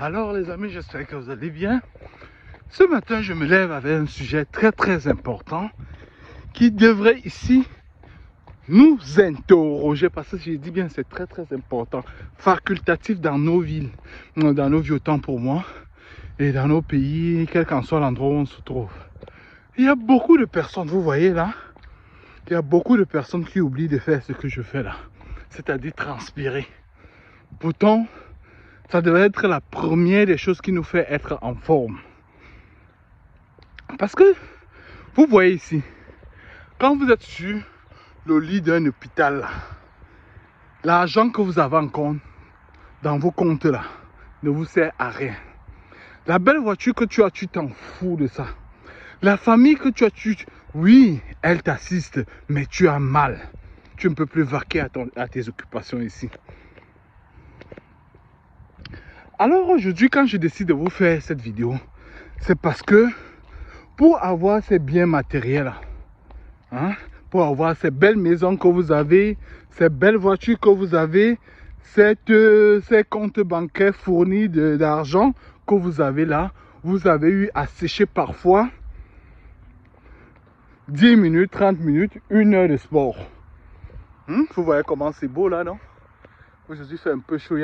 Alors les amis, j'espère que vous allez bien. Ce matin, je me lève avec un sujet très important qui devrait ici nous interroger, parce que je dis bien c'est très important, facultatif dans nos villes, dans nos vies autant pour moi, et dans nos pays, quel qu'en soit l'endroit où on se trouve. Il y a beaucoup de personnes, vous voyez là, il y a beaucoup de personnes qui oublient de faire ce que je fais là, c'est-à-dire transpirer. Pourtant, ça devrait être la première des choses qui nous fait être en forme. Parce que, vous voyez ici, quand vous êtes sur le lit d'un hôpital, l'argent que vous avez en compte, dans vos comptes là, ne vous sert à rien. La belle voiture que tu as, tu t'en fous de ça. La famille que tu as, oui, elle t'assiste, mais tu as mal. Tu ne peux plus vaquer à tes occupations ici. Alors aujourd'hui, quand je décide de vous faire cette vidéo, c'est parce que pour avoir ces biens matériels, pour avoir ces belles maisons que vous avez, ces belles voitures que vous avez, ces comptes bancaires fournis d'argent que vous avez là, vous avez eu à sécher parfois 10 minutes, 30 minutes, 1 heure de sport. Vous voyez comment c'est beau là, non? Aujourd'hui, il fait un peu chaud.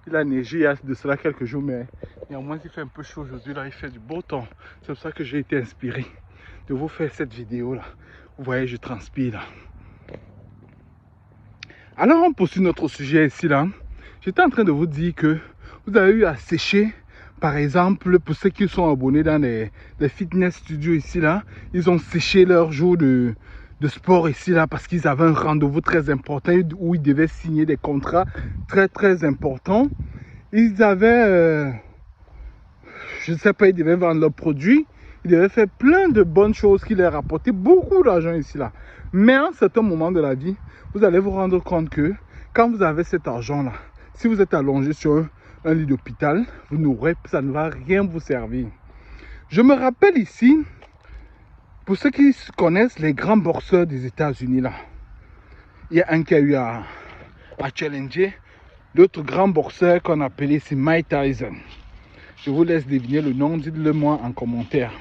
Il a neigé il y a de cela quelques jours, mais néanmoins, il fait un peu chaud aujourd'hui. Là, il fait du beau temps. C'est pour ça que j'ai été inspiré de vous faire cette vidéo là. Vous voyez, je transpire là. Alors, on poursuit notre sujet ici là. J'étais en train de vous dire que vous avez eu à sécher, par exemple, pour ceux qui sont abonnés dans les fitness studios ici là, ils ont séché leur jour de sport ici là parce qu'ils avaient un rendez-vous très important où ils devaient signer des contrats très importants. Ils avaient, je ne sais pas, ils devaient vendre leurs produits, ils devaient faire plein de bonnes choses qui leur rapportaient beaucoup d'argent ici là. Mais à un certain moment de la vie, vous allez vous rendre compte que quand vous avez cet argent là, si vous êtes allongé sur un lit d'hôpital, ça ne va rien vous servir. Je me rappelle ici, pour ceux qui connaissent les grands boxeurs des États-Unis là, il y a un qui a eu à challenger l'autre grand boxeur qu'on appelait ici Mike Tyson. Je vous laisse deviner le nom, dites-le moi en commentaire.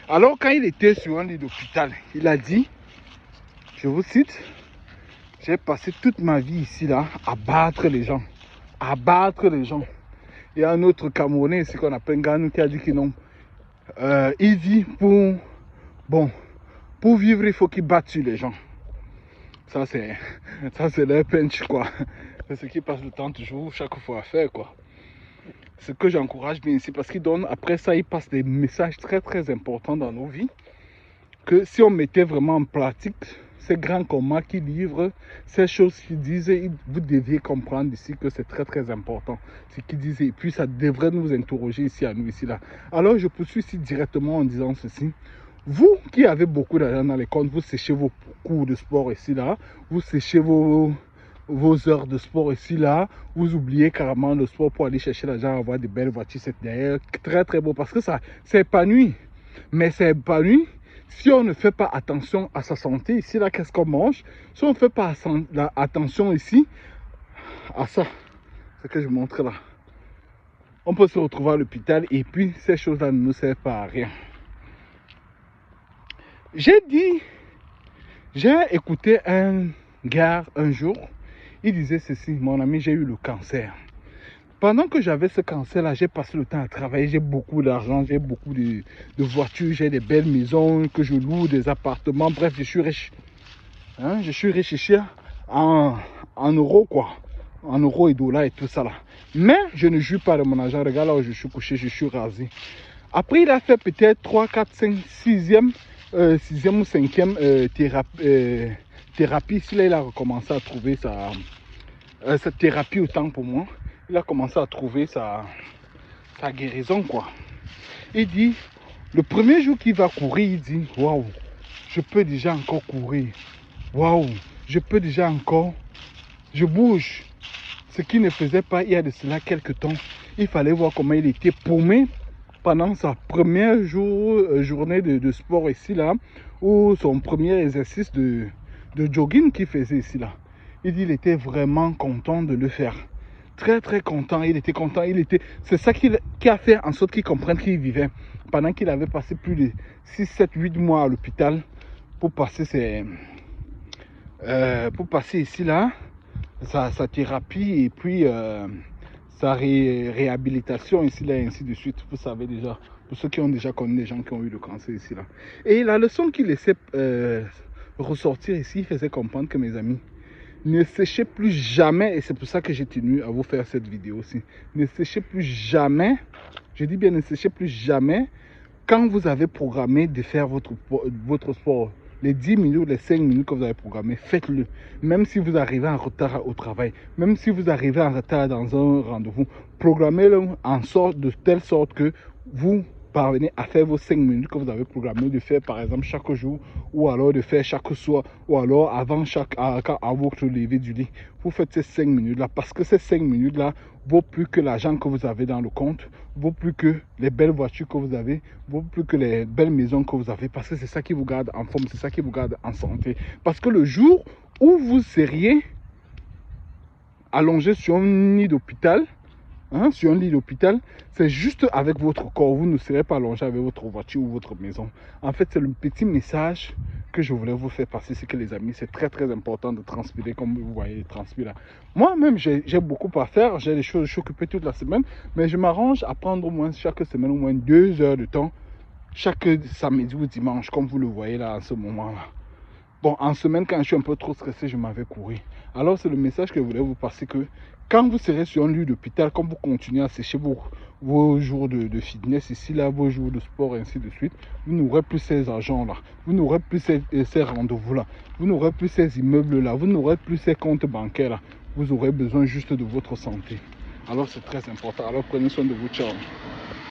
Alors quand il était sur un lit d'hôpital, il a dit, je vous cite, j'ai passé toute ma vie ici là à battre les gens. À battre les gens. Il y a un autre Camerounais ici qu'on appelle Nganou qui a dit que non. Il dit pour vivre il faut qu'il batte sur les gens. Ça c'est leur punch quoi. C'est ce qui passe le temps toujours chaque fois à faire quoi. Ce que j'encourage bien ici parce qu'il donne, après ça il passe des messages très importants dans nos vies. Que si on mettait vraiment en pratique ces grands combats qui livrent, ces choses qu'ils disent, vous deviez comprendre ici que c'est très important. Ce qu'ils disent, et puis ça devrait nous interroger ici à nous, ici là. Alors je poursuis ici directement en disant ceci. Vous qui avez beaucoup d'argent dans les comptes, vous séchez vos cours de sport ici là, vous séchez vos heures de sport ici là, vous oubliez carrément le sport pour aller chercher l'argent, avoir de belles voitures, c'est d'ailleurs très beau parce que ça c'est épanoui. Mais c'est épanoui si on ne fait pas attention à sa santé. Ici là, qu'est-ce qu'on mange? Si on ne fait pas attention ici à ça, ce que je montre là, on peut se retrouver à l'hôpital et puis ces choses là ne nous servent pas à rien. J'ai écouté un gars un jour, il disait ceci: mon ami, j'ai eu le cancer. Pendant que j'avais ce cancer-là, j'ai passé le temps à travailler, j'ai beaucoup d'argent, j'ai beaucoup de voitures, j'ai des belles maisons que je loue, des appartements, bref, je suis riche. Je suis riche ici en euros quoi, en euros et dollars et tout ça là. Mais je ne joue pas de mon argent, regarde là où je suis couché, je suis rasé. Après, il a fait peut-être 3, 4, 5, 6e ou 5e thérapie. Ici, là, il a recommencé à trouver cette thérapie autant pour moi. Il a commencé à trouver sa guérison, quoi. Il dit, le premier jour qu'il va courir, il dit, waouh, je peux déjà encore courir. Waouh, je peux déjà encore, je bouge. Ce qu'il ne faisait pas il y a de cela quelques temps. Il fallait voir comment il était paumé pendant sa première journée de sport ici, là, ou son premier exercice de jogging qu'il faisait ici, là. Il dit, il était vraiment content de le faire. très très content, il était content, c'est ça qui a fait en sorte qu'il comprenne qu'il vivait. Pendant qu'il avait passé plus de 6, 7, 8 mois à l'hôpital pour passer ici là, sa thérapie et puis sa réhabilitation ici là et ainsi de suite. Vous savez déjà, pour ceux qui ont déjà connu des gens qui ont eu le cancer ici là. Et la leçon qu'il laissait ressortir ici, il faisait comprendre que, mes amis, ne séchez plus jamais, et c'est pour ça que j'ai tenu à vous faire cette vidéo aussi. Ne séchez plus jamais, je dis bien ne séchez plus jamais, quand vous avez programmé de faire votre sport. Les 10 minutes, les 5 minutes que vous avez programmé, faites-le. Même si vous arrivez en retard au travail, même si vous arrivez en retard dans un rendez-vous, programmez-le de telle sorte que vous parvenez à faire vos 5 minutes que vous avez programmé de faire, par exemple, chaque jour, ou alors de faire chaque soir, ou alors avant votre lever du lit. Vous faites ces 5 minutes-là, parce que ces 5 minutes-là vaut plus que l'argent que vous avez dans le compte, vaut plus que les belles voitures que vous avez, vaut plus que les belles maisons que vous avez, parce que c'est ça qui vous garde en forme, c'est ça qui vous garde en santé. Parce que le jour où vous seriez allongé sur un lit d'hôpital, sur un lit d'hôpital, c'est juste avec votre corps. Vous ne serez pas allongé avec votre voiture ou votre maison. En fait, c'est le petit message que je voulais vous faire passer. C'est que, les amis, c'est très très important de transpirer comme vous voyez transpirer là. Moi-même, j'ai beaucoup à faire. J'ai des choses, je suis occupé toute la semaine. Mais je m'arrange à prendre au moins chaque semaine au moins 2 heures de temps. Chaque samedi ou dimanche, comme vous le voyez là en ce moment-là. Bon, en semaine, quand je suis un peu trop stressé, je m'en vais courir. Alors, c'est le message que je voulais vous passer, que quand vous serez sur un lieu d'hôpital, quand vous continuez à sécher vos jours de fitness ici, là, vos jours de sport, et ainsi de suite, vous n'aurez plus ces argents-là, vous n'aurez plus ces rendez-vous-là, vous n'aurez plus ces immeubles-là, vous n'aurez plus ces comptes bancaires-là. Vous aurez besoin juste de votre santé. Alors, c'est très important. Alors, prenez soin de vous. Ciao.